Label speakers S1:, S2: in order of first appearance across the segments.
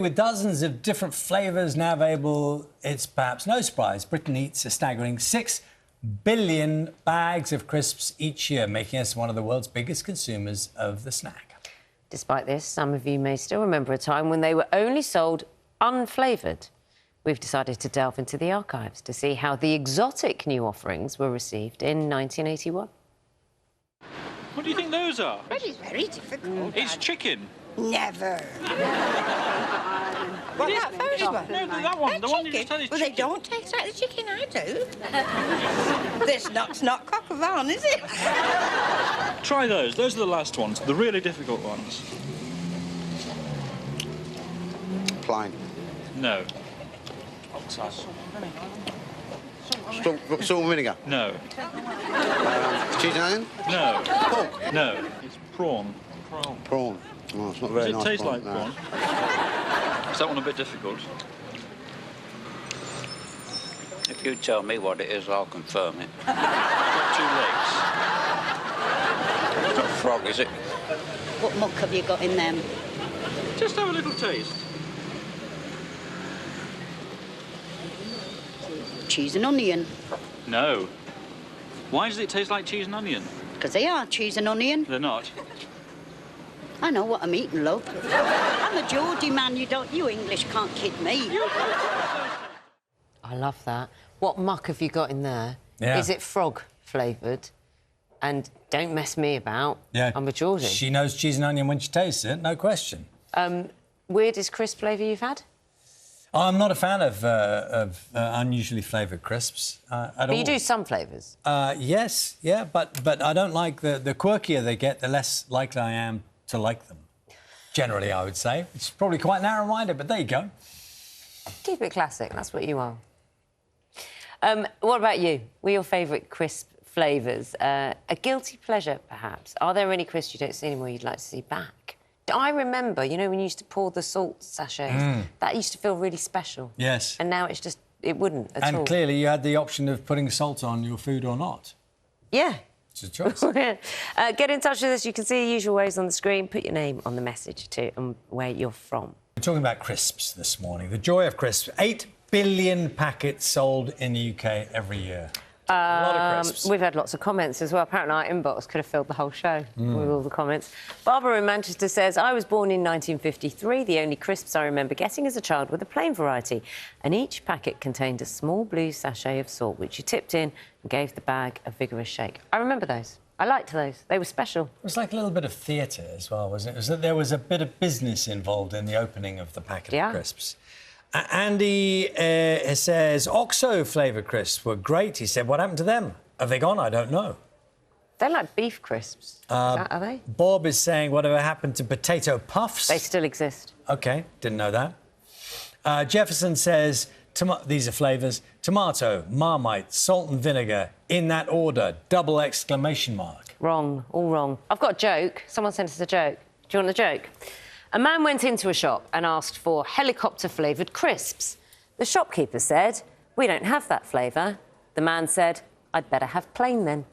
S1: With dozens of different flavours now available, it's perhaps no surprise Britain eats a staggering 6 billion bags of crisps each year, making us one of the world's biggest consumers of the snack.
S2: Despite this, some of you may still remember a time when they were only sold unflavoured. We've decided to delve into the archives to see how the exotic new offerings were received in 1981.
S3: What do you think those are?
S4: But it's very difficult.
S3: It's chicken.
S4: Never. What, that first one?
S3: No, that one. The one you just
S4: Chicken?
S3: said is
S4: Well, they
S3: chicken.
S4: don't taste like the chicken I do. This nut's not cock of on, is it?
S3: Try those. Those are the last ones, the really difficult ones.
S5: Plain.
S3: No.
S5: Salt and vinegar.
S3: No.
S5: Cheese and onion?
S3: No.
S5: Pork.
S3: No. It's prawn.
S5: Prawn. Oh, it's not very
S3: Does it
S5: nice.
S3: taste like
S5: no.
S3: prawn? Is that one a bit difficult?
S6: If you tell me what it is, I'll confirm it.
S3: Got 2 legs.
S6: It's not frog, is it?
S7: What muck have you got in them?
S3: Just have a little taste.
S7: Cheese and onion.
S3: No. Why does it taste like cheese and onion?
S7: Because they are cheese and onion.
S3: They're not.
S7: I know what I'm eating, love. I'm a Geordie man, you English can't kid me.
S2: I love that. What muck have you got in there?
S1: Yeah.
S2: Is it frog flavoured? And don't mess me about.
S1: Yeah.
S2: I'm a Geordie.
S1: She knows cheese and onion when she tastes it, no question.
S2: Weirdest crisp flavour you've had?
S1: I'm not a fan of unusually flavoured crisps at all.
S2: But you do some flavours.
S1: Yes, yeah, but I don't like the quirkier they get, the less likely I am to like them. Generally, I would say. It's probably quite narrow-minded, but there you go.
S2: Keep it classic, that's what you are. What about you? What are your favourite crisp flavours? A guilty pleasure, perhaps? Are there any crisps you don't see anymore you'd like to see back? I remember, you know, when you used to pour the salt sachets, that used to feel really special.
S1: Yes.
S2: And now it's just, it wouldn't at all.
S1: And clearly you had the option of putting salt on your food or not.
S2: Yeah.
S1: It's a choice.
S2: Get in touch with us. You can see the usual ways on the screen. Put your name on the message too and where you're from.
S1: We're talking about crisps this morning. The joy of crisps. 8 billion packets sold in the UK every year. A lot of crisps.
S2: We've had lots of comments as well. Apparently our inbox could have filled the whole show with all the comments. Barbara in Manchester says, I was born in 1953. The only crisps I remember getting as a child were the plain variety. And each packet contained a small blue sachet of salt, which you tipped in and gave the bag a vigorous shake. I remember those. I liked those. They were special.
S1: It was like a little bit of theatre as well, wasn't it? It was that there was a bit of business involved in the opening of the packet of crisps. Andy says, OXO flavoured crisps were great. He said, what happened to them? Have they gone? I don't know.
S2: They're like beef crisps. Are they?
S1: Bob is saying, whatever happened to potato puffs?
S2: They still exist.
S1: OK, didn't know that. Jefferson says, these are flavours, tomato, Marmite, salt and vinegar, in that order, double exclamation mark.
S2: Wrong, all wrong. I've got a joke. Someone sent us a joke. Do you want the joke? A man went into a shop and asked for helicopter-flavoured crisps. The shopkeeper said, we don't have that flavour. The man said, I'd better have plain then.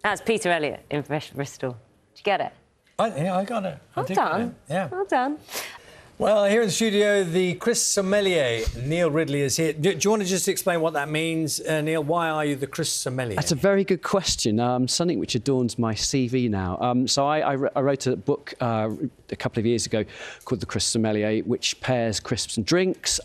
S2: That's Peter Elliott in Bristol. Did you get it?
S1: Yeah, I got it.
S2: Well done.
S1: Yeah.
S2: Well done.
S1: Well, here in the studio, the crisp sommelier, Neil Ridley, is here. Do you want to just explain what that means, Neil? Why are you the crisp sommelier?
S8: That's a very good question. Something which adorns my CV now. So I wrote a book a couple of years ago called The Crisp Sommelier, which pairs crisps and drinks.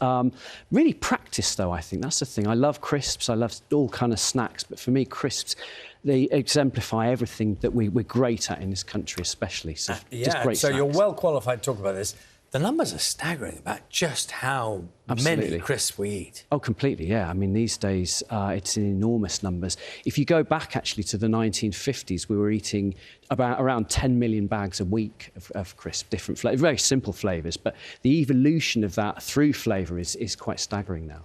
S8: Really practice, though, I think. That's the thing. I love crisps. I love all kind of snacks. But for me, crisps, they exemplify everything that we're great at in this country, especially. So, just great snacks.
S1: You're well qualified to talk about this. The numbers are staggering about just how many crisps we eat.
S8: Oh, completely, yeah. I mean, these days, it's in enormous numbers. If you go back, actually, to the 1950s, we were eating around 10 million bags a week of crisp, different flavours, very simple flavours, but the evolution of that through flavour is quite staggering now.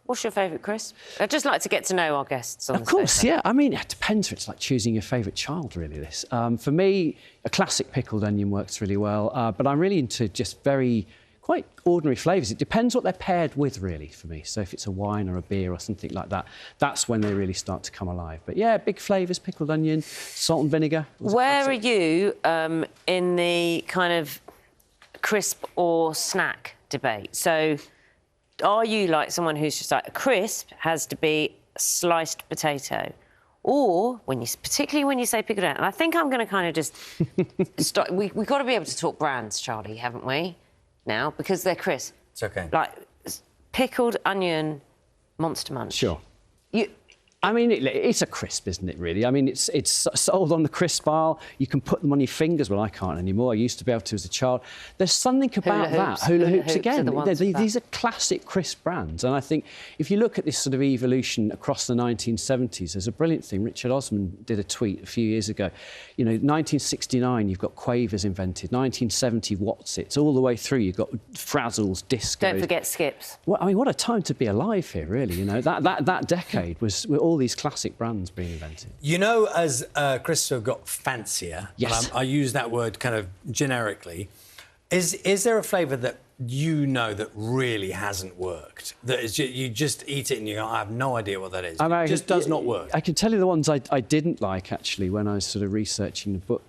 S2: What's your favourite crisp? I'd just like to get to know our guests on
S8: Of course, yeah. I mean, it depends. It's like choosing your favourite child, really, this. For me, a classic pickled onion works really well, but I'm really into just quite ordinary flavours. It depends what they're paired with, really, for me. So if it's a wine or a beer or something like that, that's when they really start to come alive. But, yeah, big flavours, pickled onion, salt and vinegar.
S2: Where are you in the kind of crisp or snack debate. So, are you like someone who's just like, a crisp has to be a sliced potato? Or, particularly when you say pickled onion, and I think I'm going to kind of just start... We've got to be able to talk brands, Charlie, haven't we, now? Because they're crisp.
S1: It's OK.
S2: Like, pickled onion Monster Munch.
S8: Sure. I mean, it's a crisp, isn't it, really? I mean, it's sold on the crisp aisle. You can put them on your fingers. Well, I can't anymore. I used to be able to as a child. There's something about that. Hula hoops again. These are classic crisp brands. And I think if you look at this sort of evolution across the 1970s, there's a brilliant thing. Richard Osman did a tweet a few years ago. You know, 1969, you've got Quavers invented. 1970, Whatsits. All the way through, you've got Frazzles, Discos.
S2: Don't forget Skips.
S8: Well, I mean, what a time to be alive here, really. You know, that decade was all these classic brands being invented.
S1: You know, as crisps have got fancier,
S8: yes.
S1: I use that word kind of generically, is there a flavour that you know that really hasn't worked? That is you just eat it and you go, I have no idea what that is. It just does not work.
S8: I can tell you the ones I didn't like, actually, when I was sort of researching the book.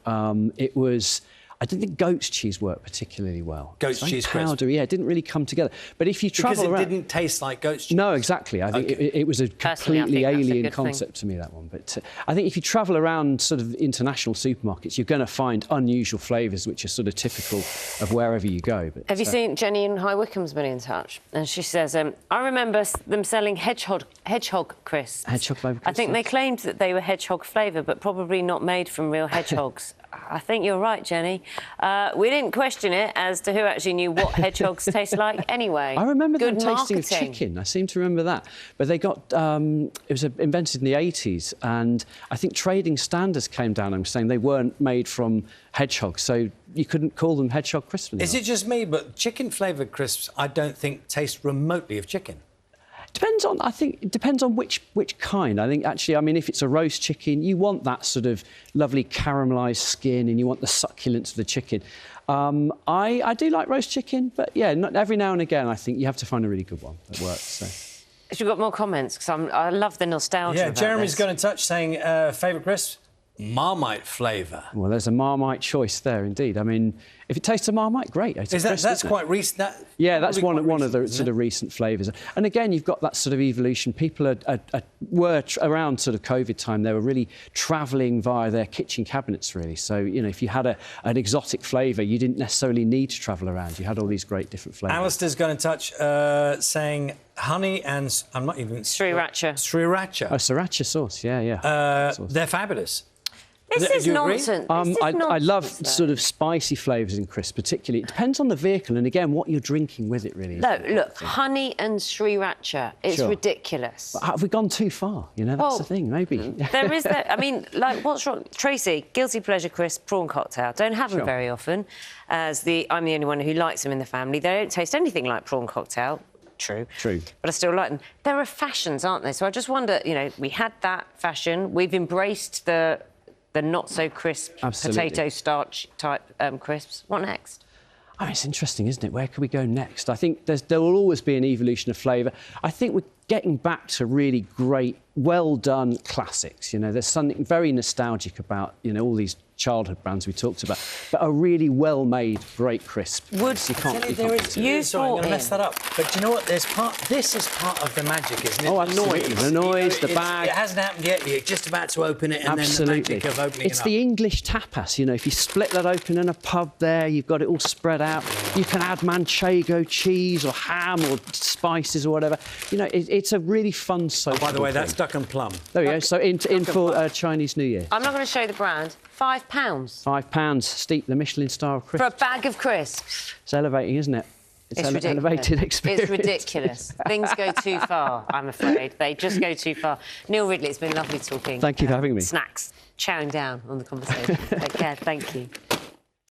S8: It was... I didn't think goat's cheese worked particularly well.
S1: Goat's cheese
S8: powdery, yeah, it didn't really come together. But if you travel around...
S1: Because it didn't taste like goat's cheese?
S8: No, exactly. I think it was a completely alien concept to me, that one. But I think if you travel around sort of international supermarkets, you're going to find unusual flavours which are sort of typical of wherever you go. But,
S2: have you seen Jenny in High Wycombe's been in touch? And she says, I remember them selling hedgehog crisps.
S8: Hedgehog flavour crisps?
S2: I think they claimed that they were hedgehog flavour, but probably not made from real hedgehogs. I think you're right, Jenny. We didn't question it as to who actually knew what hedgehogs taste like anyway.
S8: I remember them
S2: marketing.
S8: tasting of chicken. I seem to remember that. But they got... it was invented in the 80s, and I think trading standards came down and saying they weren't made from hedgehogs, so you couldn't call them hedgehog crisps anymore.
S1: Is it just me, but chicken-flavoured crisps I don't think taste remotely of chicken?
S8: I think it depends on which kind. I think, actually, I mean, if it's a roast chicken, you want that sort of lovely caramelised skin and you want the succulence of the chicken. I do like roast chicken, but, yeah, not every now and again, I think you have to find a really good one that works. So.
S2: Have you got more comments? Because I love the nostalgia
S1: Yeah,
S2: about
S1: Jeremy's
S2: this.
S1: got in touch saying, favourite crisps? Marmite flavour.
S8: Well, there's a Marmite choice there, indeed. I mean, if it tastes of Marmite, great.
S1: That's quite recent?
S8: Yeah, that's one of the sort of recent flavours. And again, you've got that sort of evolution. People were around sort of COVID time. They were really travelling via their kitchen cabinets, really. So, you know, if you had an exotic flavour, you didn't necessarily need to travel around. You had all these great different flavours.
S1: Alistair's got in touch saying honey and... I'm not even...
S2: Sriracha.
S1: Sriracha.
S8: Oh, sriracha sauce, yeah.
S1: They're fabulous.
S2: This is nonsense.
S8: I love sort of spicy flavours in crisps, particularly. It depends on the vehicle and, again, what you're drinking with it, really.
S2: No, look, honey and sriracha, it's ridiculous.
S8: But have we gone too far? You know, that's the thing, maybe.
S2: There is that. I mean, like, what's wrong? Tracy, guilty pleasure crisp, prawn cocktail. Don't have them very often, I'm the only one who likes them in the family. They don't taste anything like prawn cocktail. True. But I still like them. There are fashions, aren't there? So I just wonder, you know, we had that fashion. We've embraced the not-so-crisp potato starch type crisps. What next?
S8: Oh, it's interesting, isn't it? Where can we go next? I think there will always be an evolution of flavour. I think we're getting back to really great, well-done classics. You know, there's something very nostalgic about, you know, all these childhood brands we talked about, but a really well-made, great crisp.
S1: Sorry, I'm going to mess that up. But do you know what? This is part of the magic, isn't it?
S8: Oh, absolutely. The noise, the bag.
S1: It hasn't happened yet. You're just about to open it, and then the magic of opening it up.
S8: It's the English tapas. You know, if you split that open in a pub there, you've got it all spread out. You can add manchego cheese or ham or spices or whatever. You know, it's a really fun social.
S1: By the way, that's duck and plum.
S8: There we go. So in for Chinese New Year.
S2: I'm not going to show you the brand. £5.
S8: £5. Steep the Michelin star of crisps.
S2: For a bag of crisps.
S8: It's elevating, isn't it? It's an elevated experience.
S2: It's ridiculous. Things go too far, I'm afraid. They just go too far. Neil Ridley, it's been lovely talking.
S8: Thank you for having me.
S2: Snacks. Chowing down on the conversation. Take care. Thank you.